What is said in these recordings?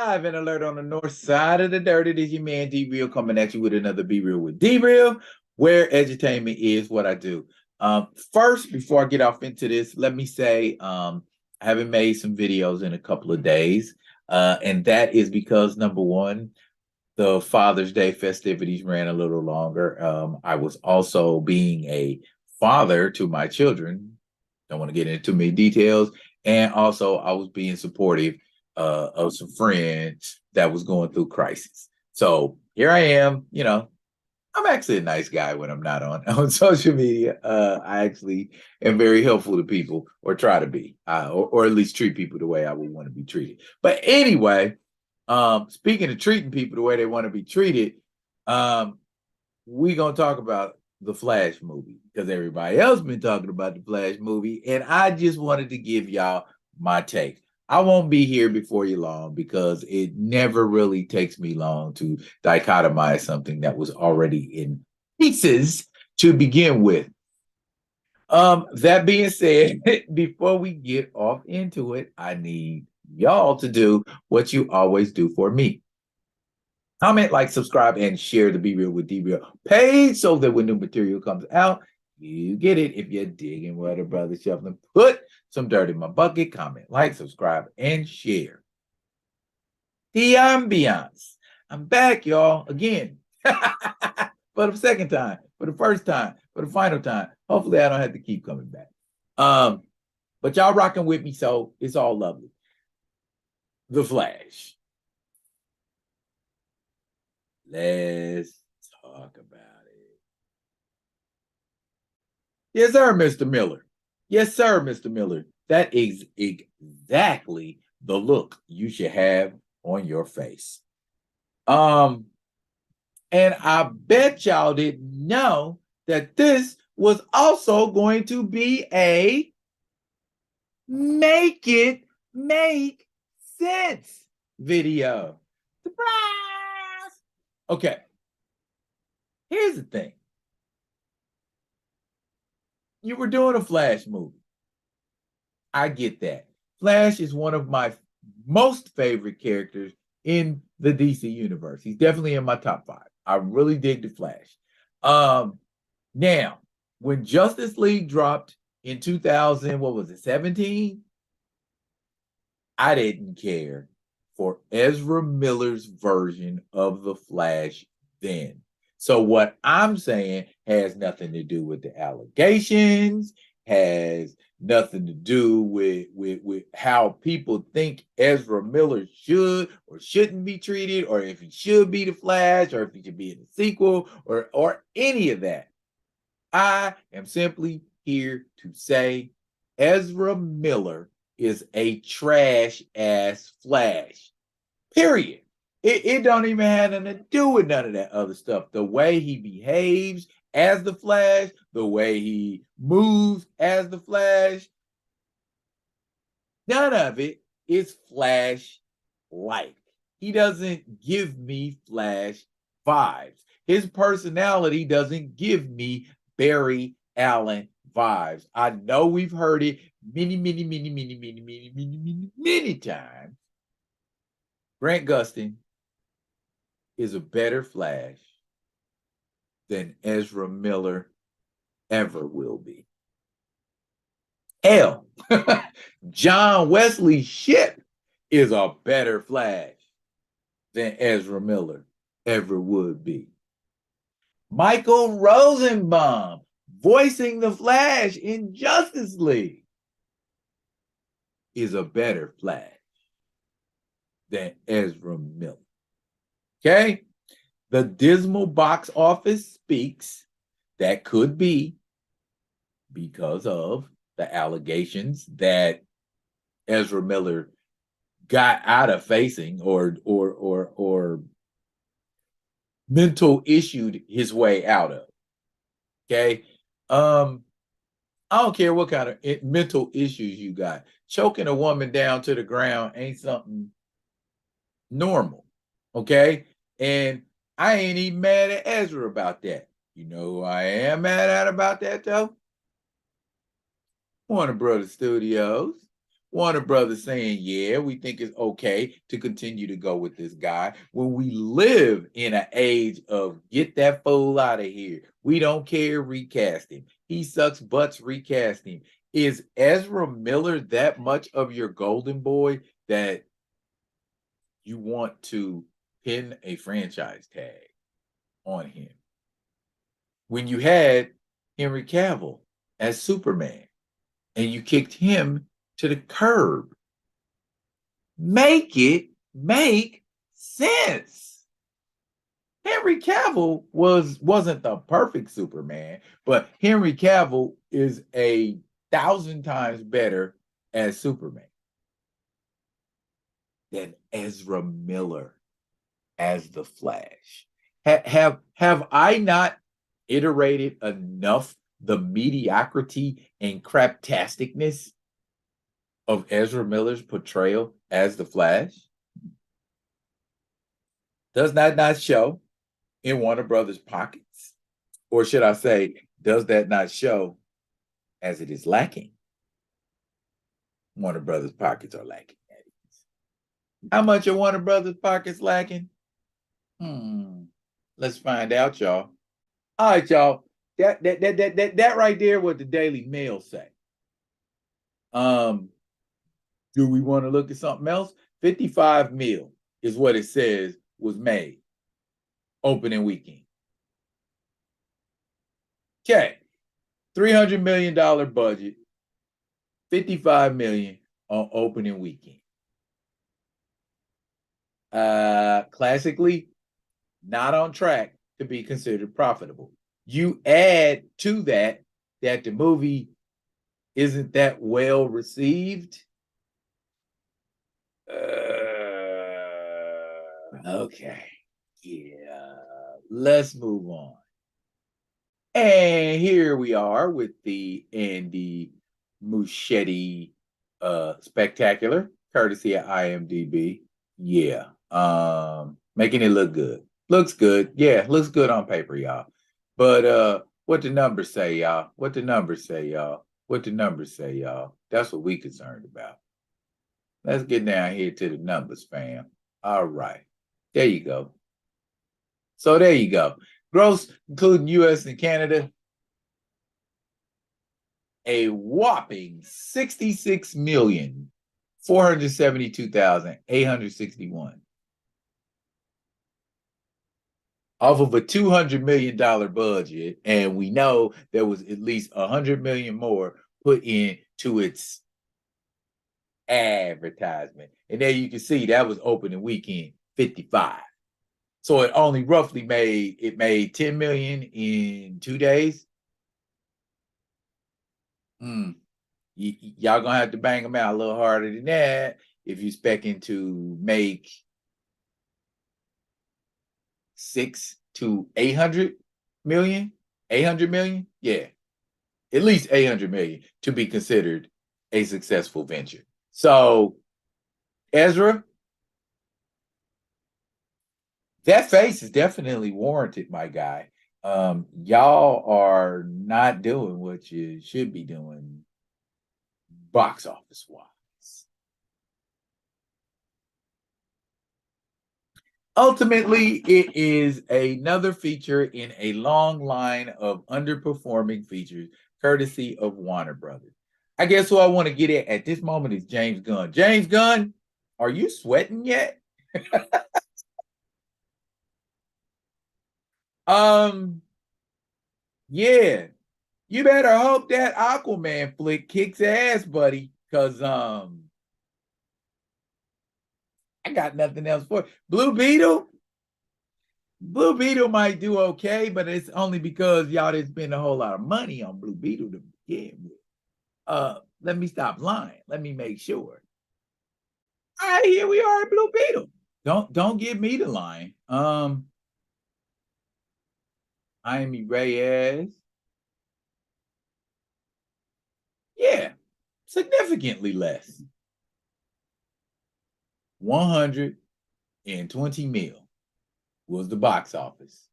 live and alert on the north side of the dirt. It is your man D-Real coming at you with another Be Real with D-Real, where edutainment is what I do. First, before I get off into this, let me say I haven't made some videos in a couple of days. And that is because, number one, the Father's Day festivities ran a little longer. I was also being a father to my children. Don't want to get into too many details. And also, I was being supportive of some friends that was going through crisis. So here I am. I'm actually a nice guy when I'm not on social media. I actually am very helpful to people, or try to be, or at least treat people the way I would want to be treated. But anyway, speaking of treating people the way they want to be treated, we're gonna talk about the Flash movie because everybody else been talking about the Flash movie, and I just wanted to give y'all my take. I won't be here before you long because it never really takes me long to dichotomize something that was already in pieces to begin with. That being said, before we get off into it, I need y'all to do what you always do for me. Comment, like, subscribe, and share the Be Real with D-Real page so that when new material comes out, you get it. If you're digging what a brother shuffling, put some dirt in my bucket. Comment, like, subscribe, and share. The ambiance. I'm back, y'all, again. For the second time, for the first time, for the final time. Hopefully, I don't have to keep coming back. But y'all rocking with me, so it's all lovely. The Flash. Let's talk about it. Yes, sir, Mr. Miller. Yes, sir, Mr. Miller. That is exactly the look you should have on your face. And I bet y'all didn't know that this was also going to be a Make It Make Sense video. Surprise! Okay. Here's the thing. You were doing a Flash movie. I get that. Flash is one of my most favorite characters in the DC universe. He's definitely in my top 5. I really dig the Flash. Now, when Justice League dropped in 2000, what was it, 17? I didn't care for Ezra Miller's version of the Flash then. So what I'm saying has nothing to do with the allegations, has nothing to do with how people think Ezra Miller should or shouldn't be treated, or if he should be the Flash, or if he should be in the sequel, or any of that. I am simply here to say Ezra Miller is a trash ass Flash. Period. It don't even have nothing to do with none of that other stuff. The way he behaves as the Flash, the way he moves as the Flash, none of it is Flash-like. He doesn't give me Flash vibes. His personality doesn't give me Barry Allen vibes. I know we've heard it many times. Grant Gustin is a better Flash than Ezra Miller ever will be. Hell, John Wesley Shipp is a better Flash than Ezra Miller ever would be. Michael Rosenbaum voicing the Flash in Justice League is a better Flash than Ezra Miller. Okay? The dismal box office speaks. That could be because of the allegations that Ezra Miller got out of facing or mental issued his way out of. Okay? I don't care what kind of mental issues you got. Choking a woman down to the ground ain't something normal. Okay? And I ain't even mad at Ezra about that. You know who I am mad at about that, though? Warner Brothers Studios. Warner Brothers saying, yeah, we think it's okay to continue to go with this guy when we live in an age of get that fool out of here. We don't care, recast him. He sucks butts, recast him. Is Ezra Miller that much of your golden boy that you want to pin a franchise tag on him? When you had Henry Cavill as Superman and you kicked him to the curb, make sense. Henry Cavill wasn't the perfect Superman, but Henry Cavill is 1,000 times better as Superman than Ezra Miller as the Flash. Have I not iterated enough the mediocrity and craptasticness of Ezra Miller's portrayal as the Flash? Does that not show in Warner Brothers' pockets? Or should I say, does that not show as it is lacking? Warner Brothers' pockets are lacking. How much are Warner Brothers' pockets lacking? Let's find out, y'all. All right, y'all. That right there what the Daily Mail say. Do we want to look at something else? 55 mil is what it says was made opening weekend. Okay. $300 million budget, 55 million on opening weekend. Classically, not on track to be considered profitable. You add to that the movie isn't that well received. Okay. Yeah. Let's move on. And here we are with the Andy Muschietti spectacular, courtesy of IMDb. Yeah. Making it look good. Looks good. Yeah, looks good on paper, y'all. But what the numbers say, y'all? What the numbers say, y'all? What the numbers say, y'all? That's what we concerned about. Let's get down here to the numbers, fam. All right. There you go. So there you go. Gross, including US and Canada, a whopping 66,472,861. Off of a $200 million budget, and we know there was at least $100 million more put into its advertisement. And there you can see that was opening weekend 55. So it only roughly made 10 million in 2 days. Y'all gonna have to bang them out a little harder than that if you're expecting to make 600 to 800 million. 800 million, yeah, at least 800 million to be considered a successful venture. So, Ezra, that face is definitely warranted, my guy. Y'all are not doing what you should be doing box office wise. Ultimately, it is another feature in a long line of underperforming features, courtesy of Warner Brothers. I guess who I want to get at this moment is James Gunn. James Gunn, are you sweating yet? Yeah, you better hope that Aquaman flick kicks ass, buddy, because I got nothing else for it. Blue Beetle. Blue Beetle might do okay, but it's only because y'all didn't spend a whole lot of money on Blue Beetle to begin with. Let me stop lying. Let me make sure. All right, here we are at Blue Beetle. Don't give me the line. Jaime Reyes. Yeah, significantly less. 120 mil was the box office.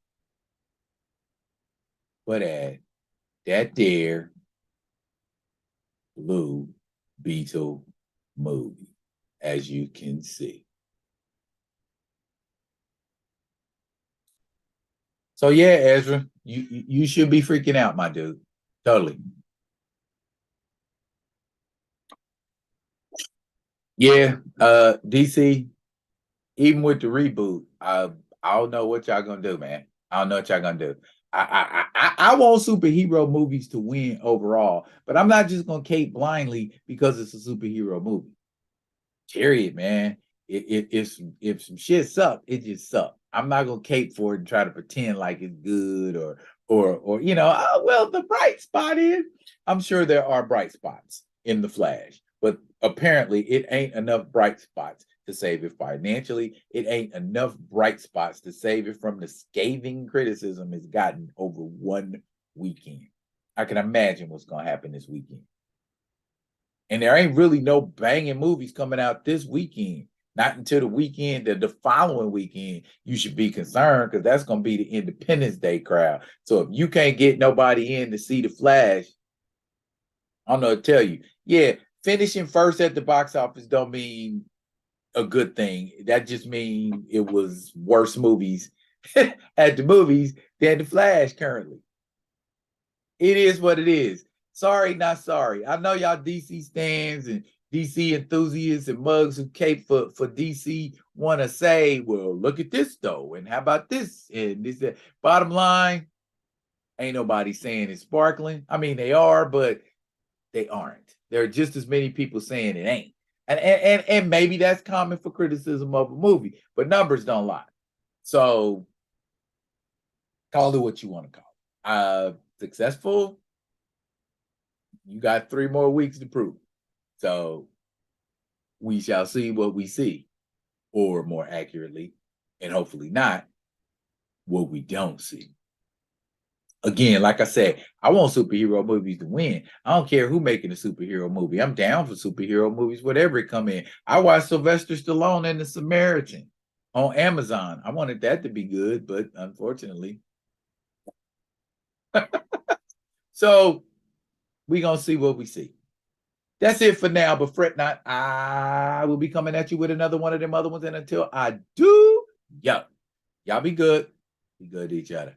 But at that there Blue Beetle movie, as you can see. So yeah, Ezra, you should be freaking out, my dude. Totally. Yeah, DC, even with the reboot, I don't know what y'all gonna do, man. I don't know what y'all gonna do. I want superhero movies to win overall, but I'm not just gonna cape blindly because it's a superhero movie. Period, man. If some shit suck, it just suck. I'm not gonna cape for it and try to pretend like it's good or well, the bright spot is I'm sure there are bright spots in the Flash, but apparently it ain't enough bright spots to save it financially. It ain't enough bright spots to save it from the scathing criticism it's gotten over one weekend. I can imagine what's gonna happen this weekend. And there ain't really no banging movies coming out this weekend. Not until the weekend, the following weekend, you should be concerned because that's going to be the Independence Day crowd. So if you can't get nobody in to see The Flash, I don't know what to tell you. Yeah, finishing first at the box office don't mean a good thing. That just means it was worse movies at the movies than The Flash currently. It is what it is. Sorry, not sorry. I know y'all DC stands and DC enthusiasts and mugs who cape for DC want to say, well, look at this though, and how about this? And this, that. Bottom line, ain't nobody saying it's sparkling. I mean, they are, but they aren't. There are just as many people saying it ain't. And maybe that's common for criticism of a movie, but numbers don't lie. So call it what you want to call it. Successful, you got 3 more weeks to prove. So we shall see what we see, or more accurately, and hopefully not, what we don't see. Again, like I said, I want superhero movies to win. I don't care who making a superhero movie. I'm down for superhero movies, whatever it come in. I watched Sylvester Stallone and The Samaritan on Amazon. I wanted that to be good, but unfortunately. So we're going to see what we see. That's it for now, but fret not. I will be coming at you with another one of them other ones. And until I do, y'all be good. Be good to each other.